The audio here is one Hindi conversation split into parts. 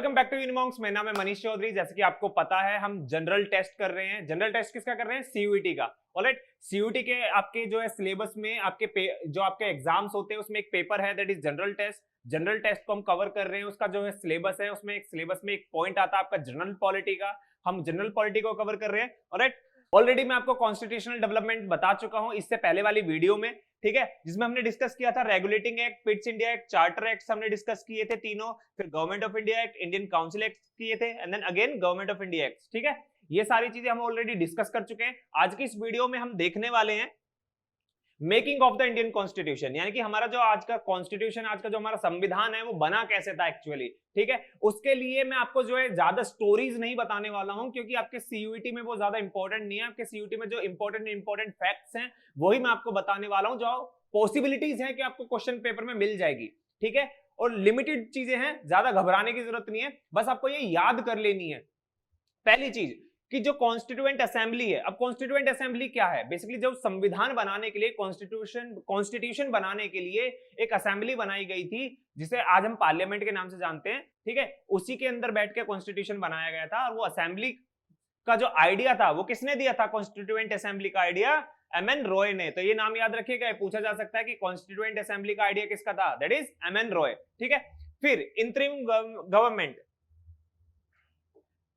Welcome back to यूनिमॉन्क्स। मेरा नाम है मनीष चौधरी। जैसे कि आपको पता है हम जनरल टेस्ट कर रहे हैं। जनरल टेस्ट किसका कर रहे हैं? सीयूईटी का। ऑलराइट, सीयूईटी के आपके जो है सिलेबस में आपके जो आपके एग्जाम्स होते हैं उसमें एक पेपर है that is general test. General test को हम कवर कर रहे हैं। उसका जो है सिलेबस है उसमें एक सिलेबस में एक पॉइंट आता है आपका जनरल पॉलिटी का। हम जनरल पॉलिटी को कवर कर रहे हैं। ऑलराइट, ऑलरेडी मैं आपको कॉन्स्टिट्यूशनल डेवलपमेंट बता चुका हूं इससे पहले वाली वीडियो में, ठीक है, जिसमें हमने डिस्कस किया था regulating act, Pitt's India act, charter act हमने डिस्कस किए थे तीनों, फिर government of India act, Indian council act किए थे and then again government of India act. ठीक है, ये सारी चीजें हम ऑलरेडी डिस्कस कर चुके हैं। आज की इस वीडियो में हम देखने वाले हैं making of the Indian constitution, यानी कि हमारा जो आज का कॉन्स्टिट्यूशन, आज का जो हमारा संविधान है वो बना कैसे था एक्चुअली। ठीक है, उसके लिए मैं आपको जो है ज्यादा स्टोरीज नहीं बताने वाला हूं क्योंकि आपके सीयूईटी में वो ज्यादा इंपॉर्टेंट नहीं है। आपके सीयूईटी में जो इंपॉर्टेंट फैक्ट्स हैं वही मैं आपको बताने वाला हूं, जो पॉसिबिलिटीज है कि आपको क्वेश्चन पेपर में मिल जाएगी। ठीक है, और लिमिटेड चीजें हैं, ज्यादा घबराने की जरूरत नहीं है, बस आपको ये याद कर लेनी है। पहली चीज कि जो कॉन्स्टिट्यूएंट असेंबली है, अब कॉन्स्टिट्यूएंट असेंबली क्या है? बेसिकली जब संविधान बनाने के लिए, कॉन्स्टिट्यूशन बनाने के लिए एक असेंबली बनाई गई थी जिसे आज हम पार्लियामेंट के नाम से जानते हैं। ठीक है, उसी के अंदर बैठ के कॉन्स्टिट्यूशन बनाया गया था और वो असेंबली का जो आइडिया था वो किसने दिया था? कॉन्स्टिट्यूएंट असेंबली का आइडिया एमएन रॉय ने। तो ये नाम याद रखिएगा, पूछा जा सकता है कि कॉन्स्टिट्यूएंट असेंबली का आइडिया किसका था? That is M N Roy. ठीक है, फिर इंटरिम गवर्नमेंट,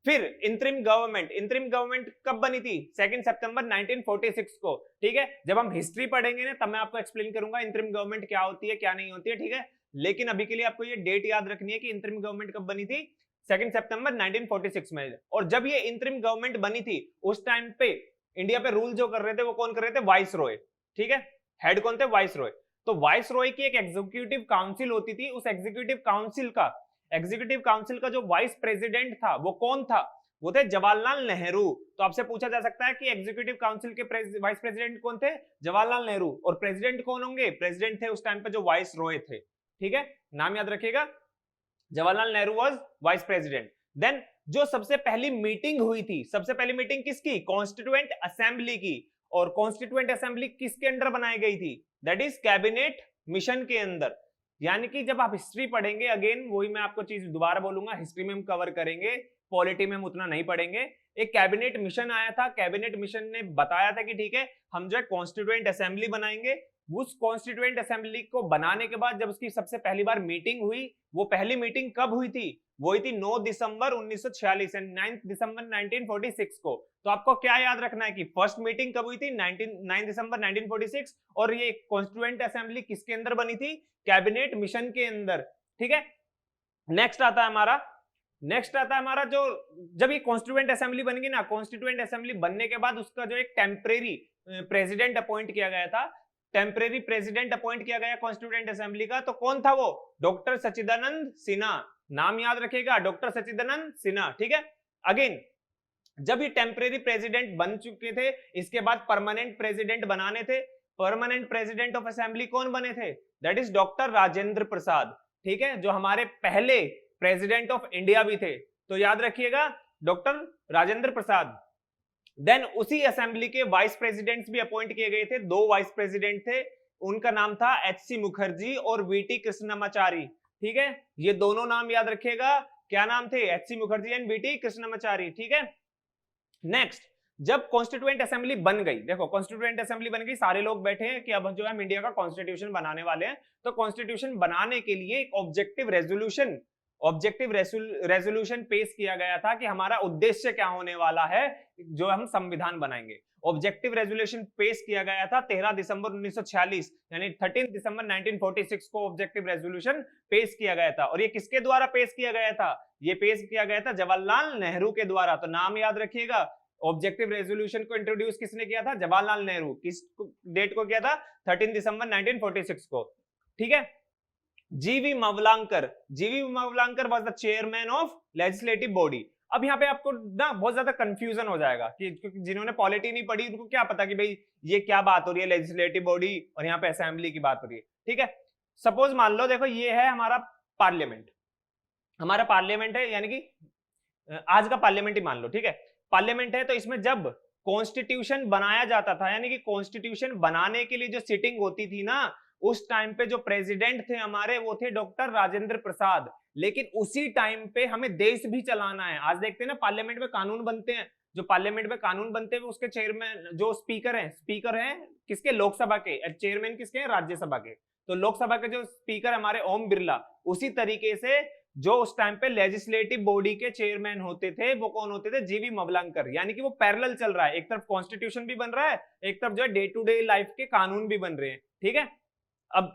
फिर इंटरिम गवर्नमेंट कब बनी थी? 2 सितंबर 1946 को। ठीक है, जब हम हिस्ट्री पढ़ेंगे ना तब मैं आपको एक्सप्लेन करूंगा इंटरिम गवर्नमेंट क्या होती है क्या नहीं होती है। ठीक है, लेकिन अभी के लिए आपको ये डेट याद रखनी है कि इंटरिम गवर्नमेंट कब बनी थी? 2 सितंबर 1946 में। और जब ये इंटरिम गवर्नमेंट बनी थी उस टाइम पे इंडिया पे रूल जो कर रहे थे वो कौन कर रहे थे? वाइस रॉय। ठीक है, हेड कौन थे? वाइस रॉय। तो वाइस रॉय की एक एग्जीक्यूटिव काउंसिल होती थी, उस एग्जीक्यूटिव काउंसिल का जो वाइस प्रेसिडेंट था वो कौन था? वो थे जवाहरलाल नेहरू। तो आपसे पूछा जा सकता है कि एग्जीक्यूटिव काउंसिल के वाइस प्रेसिडेंट कौन थे? जवाहरलाल नेहरू। और प्रेसिडेंट कौन होंगे? प्रेसिडेंट थे उस टाइम पे जो वाइस रॉय थे। ठीक है, नाम याद रखिएगा, Jawaharlal Nehru was vice president. Then जो सबसे पहली मीटिंग हुई थी, सबसे पहली मीटिंग किसकी? कॉन्स्टिट्यूएंट असेंबली की। और कॉन्स्टिट्यूएंट असेंबली किसके अंडर बनाई गई थी? दैट इज कैबिनेट मिशन के अंदर। यानी कि जब आप हिस्ट्री पढ़ेंगे, अगेन वही मैं आपको चीज दोबारा बोलूंगा, हिस्ट्री में हम कवर करेंगे, पॉलिटी में हम उतना नहीं पढ़ेंगे। एक कैबिनेट मिशन आया था, कैबिनेट मिशन ने बताया था कि ठीक है हम जो है कॉन्स्टिट्यूएंट असेंबली बनाएंगे। उस कॉन्स्टिट्यूएंट असेंबली को बनाने के बाद जब उसकी सबसे पहली बार मीटिंग हुई, वो पहली मीटिंग कब हुई थी? वो हुई थी 9 दिसंबर 1946 एंड 9 दिसंबर 1946 को। तो आपको क्या याद रखना है कि फर्स्ट मीटिंग कब हुई थी? 9 दिसंबर 1946। और ये कॉन्स्टिट्यूएंट असेंबली किसके अंदर बनी थी? कैबिनेट मिशन के अंदर। ठीक है, नेक्स्ट आता है हमारा जो जब ये कॉन्स्टिट्यूएंट असेंबली बनेगी ना, कॉन्स्टिट्यूएंट असेंबली बनने के बाद उसका जो एक टेम्परेरी प्रेसिडेंट अपॉइंट किया गया था, टेम्परेरी प्रेसिडेंट अपॉइंट किया गया कॉन्स्टिट्यूएंट असेंबली का। तो कौन था वो? डॉक्टर सच्चिदानंद सिन्हा। नाम याद रखिएगा, डॉक्टर सच्चिदानंद सिन्हा। ठीक है, अगेन जब ये टेम्परेरी प्रेसिडेंट बन चुके थे, इसके बाद परमानेंट प्रेसिडेंट बनाने थे। परमानेंट प्रेसिडेंट ऑफ असेंबली कौन बने थे? That is doctor Rajendra Prasad. ठीक है, जो हमारे पहले प्रेसिडेंट ऑफ इंडिया भी थे, तो याद रखिएगा डॉक्टर राजेंद्र प्रसाद। देन उसी असेंबली के वाइस प्रेसिडेंट्स भी अपॉइंट किए गए थे, 2 वाइस प्रेसिडेंट थे, उनका नाम था एचसी मुखर्जी और वीटी कृष्णमाचारी। ठीक है, ये दोनों नाम याद रखिएगा, क्या नाम थे? HC Mukherjee and VT Krishnamachari. ठीक है, नेक्स्ट जब कॉन्स्टिट्यूएंट असेंबली बन गई, देखो कॉन्स्टिट्यूएंट असेंबली बन गई, सारे लोग बैठे हैं कि अब जो है हम इंडिया का कॉन्स्टिट्यूशन बनाने वाले हैं। तो कॉन्स्टिट्यूशन बनाने के लिए एक ऑब्जेक्टिव रेजोल्यूशन पेश किया गया था कि हमारा उद्देश्य क्या होने वाला है जो हम संविधान बनाएंगे। ऑब्जेक्टिव रेजोल्यूशन पेश किया गया था 13 दिसंबर 1946, यानी 13 दिसंबर 1946 को ऑब्जेक्टिव रेजोल्यूशन पेश किया गया था। और ये किसके द्वारा पेश किया गया था? ये पेश किया गया था जवाहरलाल नेहरू के द्वारा। तो नाम याद रखिएगा, ऑब्जेक्टिव रेजोल्यूशन को इंट्रोड्यूस किसने किया था? जवाहरलाल नेहरू। किस डेट को किया था? 13 दिसंबर 1946 को। ठीक है, जीवी Mavalankar was the chairman of legislative body. अब यहाँ पे आपको ना बहुत ज्यादा कंफ्यूजन हो जाएगा कि जिन्होंने पॉलिटी नहीं पढ़ी उनको क्या पता कि भाई ये क्या बात हो रही है, लेजिस्लेटिव बॉडी और यहाँ पे असेंबली की बात हो रही है। ठीक है, सपोज मान लो, देखो ये है हमारा पार्लियामेंट है, यानी कि आज का पार्लियामेंट ही मान लो। ठीक है, पार्लियामेंट है, तो इसमें जब कॉन्स्टिट्यूशन बनाया जाता था, यानी कि कॉन्स्टिट्यूशन बनाने के लिए जो सिटिंग होती थी ना, उस टाइम पे जो प्रेसिडेंट थे हमारे वो थे डॉक्टर राजेंद्र प्रसाद। लेकिन उसी टाइम पे हमें देश भी चलाना है। आज देखते हैं ना पार्लियामेंट में कानून बनते हैं, जो पार्लियामेंट में कानून बनते हैं उसके चेयरमैन जो स्पीकर हैं किसके, लोकसभा के, चेयरमैन किसके हैं, राज्यसभा के। तो लोकसभा के जो स्पीकर हमारे ओम बिरला, उसी तरीके से जो उस टाइम पे लेजिस्लेटिव बॉडी के चेयरमैन होते थे वो कौन होते थे, जीवी मवलंकर। यानी कि वो पैरेलल चल रहा है, एक तरफ कॉन्स्टिट्यूशन भी बन रहा है, एक तरफ जो है डे टू डे लाइफ के कानून भी बन रहे हैं, ठीक है। अब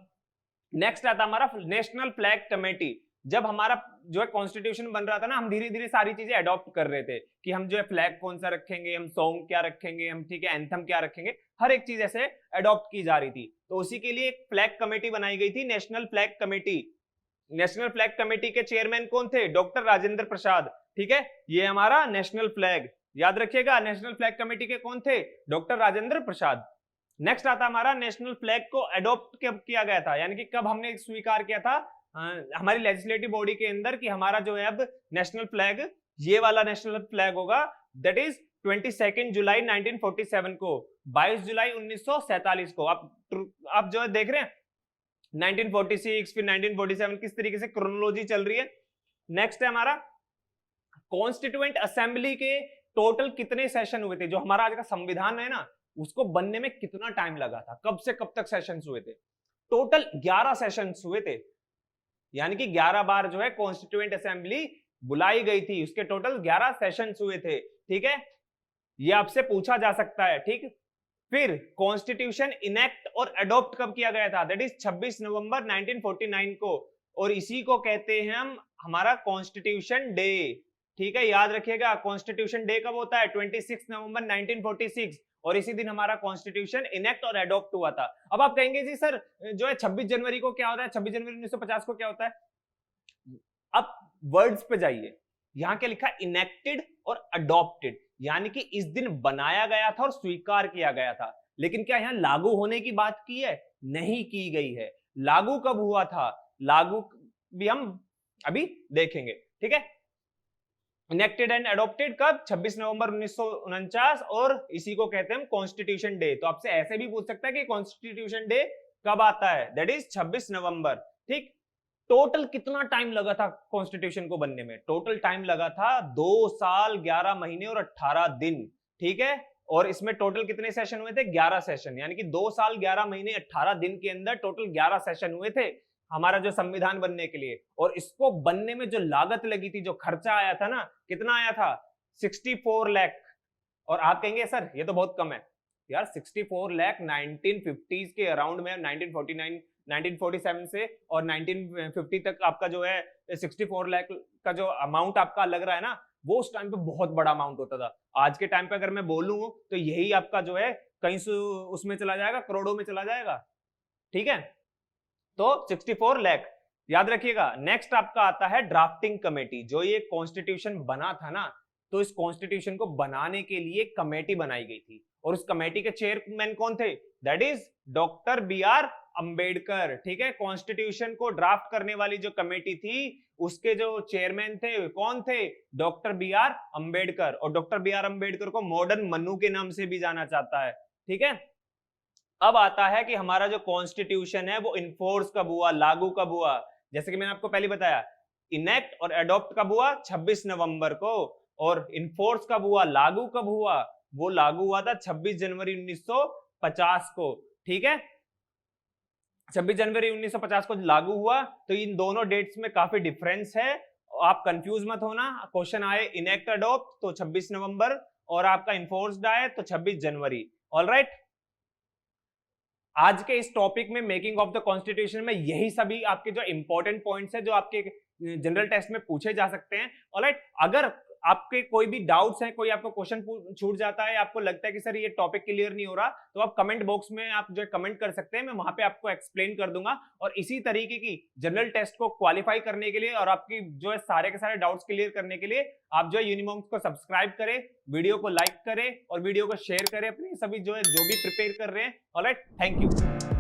नेक्स्ट आता हमारा नेशनल फ्लैग कमेटी। जब हमारा जो है कॉन्स्टिट्यूशन बन रहा था ना, हम धीरे धीरे सारी चीजें अडॉप्ट कर रहे थे कि हम जो है फ्लैग कौन सा रखेंगे, हम सॉन्ग क्या रखेंगे, हम ठीक है एंथम क्या रखेंगे, हर एक चीज ऐसे अडॉप्ट की जा रही थी। तो उसी के लिए एक फ्लैग कमेटी बनाई गई थी, national flag committee. National flag committee के चेयरमैन कौन थे, डॉक्टर राजेंद्र प्रसाद, ठीक है। ये हमारा नेशनल फ्लैग, याद रखिएगा, नेशनल फ्लैग कमेटी के कौन थे, डॉक्टर राजेंद्र प्रसाद। नेक्स्ट आता हमारा नेशनल फ्लैग को अडॉप्ट कब किया गया था, यानी कि कब हमने स्वीकार किया था हमारी लेजिस्लेटिव बॉडी के अंदर कि हमारा जो है अब नेशनल फ्लैग ये वाला नेशनल फ्लैग होगा, दैट इज 22 जुलाई 1947 को, 22 जुलाई 1947 को। आप जो है देख रहे हैं 1946 फिर 1947 किस तरीके से क्रोनोलॉजी चल रही है। नेक्स्ट है हमारा कॉन्स्टिट्यूएंट असेंबली के टोटल कितने सेशन हुए थे, जो हमारा आज का संविधान है ना उसको बनने में कितना टाइम लगा था, कब से कब तक सेशंस हुए थे, टोटल 11 सेशंस हुए थे। यानी कि 11 बार जो है कॉन्स्टिट्यूएंट असेंबली बुलाई गई थी, उसके टोटल 11 सेशंस हुए थे, ठीक है। ये आपसे पूछा जा सकता है, ठीक। फिर कॉन्स्टिट्यूशन इनेक्ट और अडॉप्ट कब किया गया था, दैट इज 26 नवंबर 1949 को, और इसी को कहते हैं हम हमारा कॉन्स्टिट्यूशन डे, ठीक है। याद रखिएगा कॉन्स्टिट्यूशन डे कब होता है, 26 नवंबर 1946, और इसी दिन हमारा कॉन्स्टिट्यूशन इनेक्ट और अडॉप्ट हुआ था। अब आप कहेंगे जी सर जो है 26 जनवरी को क्या होता है, 26 जनवरी 1950 को क्या होता है। अब वर्ड्स पे जाइए, यहां क्या लिखा, इनेक्टेड और अडॉप्टेड, यानी कि इस दिन बनाया गया था और स्वीकार किया गया था, लेकिन क्या यहां लागू होने की बात की है, नहीं की गई है। लागू कब हुआ था, लागू भी हम अभी देखेंगे, ठीक है। इनेक्टेड एंड अडॉप्टेड कब, 26 नवंबर 1949, और इसी को कहते हैं हम कॉन्स्टिट्यूशन डे। तो आपसे ऐसे भी पूछ सकता है कि कॉन्स्टिट्यूशन डे कब आता है, दैट इज 26 नवंबर, ठीक। टोटल कितना टाइम लगा था कॉन्स्टिट्यूशन को बनने में, टोटल टाइम लगा था 2 साल 11 महीने और 18 दिन, ठीक है। और इसमें टोटल कितने सेशन हुए थे, 11 सेशन, यानी कि 2 साल 11 महीने 18 दिन के अंदर टोटल 11 सेशन हुए थे हमारा जो संविधान बनने के लिए। और इसको बनने में जो लागत लगी थी, जो खर्चा आया था ना, कितना आया था, 64 लाख। और आप कहेंगे सर ये तो बहुत कम है यार, 64 लाख 1950s के अराउंड में, 1949 1947 से और 1950 तक आपका जो है 64 लाख का जो अमाउंट आपका लग रहा है ना, वो उस टाइम पे बहुत बड़ा अमाउंट होता था। आज के टाइम पे अगर मैं बोलूं तो यही आपका जो है कहीं से उसमें चला जाएगा, करोड़ों में चला जाएगा, ठीक है। तो 64 लाख याद रखिएगा। नेक्स्ट आपका आता है ड्राफ्टिंग कमेटी। जो ये कॉन्स्टिट्यूशन बना था ना, तो इस कॉन्स्टिट्यूशन को बनाने के लिए कमेटी बनाई गई थी, और उस कमेटी के चेयरमैन कौन थे, that is doctor BR Ambedkar, ठीक है। कॉन्स्टिट्यूशन को ड्राफ्ट करने वाली जो कमेटी थी उसके जो चेयरमैन थे कौन थे, डॉक्टर BR अंबेडकर। और डॉक्टर BR अंबेडकर को मॉडर्न मनु के नाम से भी जाना जाता है, ठीक है। अब आता है कि हमारा जो कॉन्स्टिट्यूशन है वो इन्फोर्स कब हुआ, लागू कब हुआ। जैसे कि मैंने आपको पहले बताया, इनेक्ट और अडॉप्ट कब हुआ, 26 नवंबर को, और इन्फोर्स कब हुआ, लागू कब हुआ, वो लागू हुआ था 26 जनवरी 1950 को, ठीक है। 26 जनवरी 1950 को लागू हुआ। तो इन दोनों डेट्स में काफी डिफरेंस है, आप कंफ्यूज मत होना। क्वेश्चन आए इनेक्ट अडॉप्ट तो 26 नवंबर, और आपका इन्फोर्स्ड आए तो 26 जनवरी। ऑलराइट, आज के इस टॉपिक में मेकिंग ऑफ द कॉन्स्टिट्यूशन में यही सभी आपके जो इंपॉर्टेंट पॉइंट्स है जो आपके जनरल टेस्ट में पूछे जा सकते हैं। ऑलराइट, अगर आपके कोई भी डाउट्स हैं, कोई आपको क्वेश्चन छूट जाता है, आपको लगता है कि सर ये टॉपिक क्लियर नहीं हो रहा, तो आप कमेंट बॉक्स में आप जो कमेंट कर सकते हैं, मैं वहां पे आपको एक्सप्लेन कर दूंगा। और इसी तरीके की जनरल टेस्ट को क्वालिफाई करने के लिए और आपकी जो है सारे के सारे डाउट्स क्लियर करने के लिए आप जो है यूनिमॉन्क्स को सब्सक्राइब करें, वीडियो को लाइक करें और वीडियो को शेयर करें अपने सभी जो है जो भी प्रिपेयर कर रहे हैं। Alright, thank you.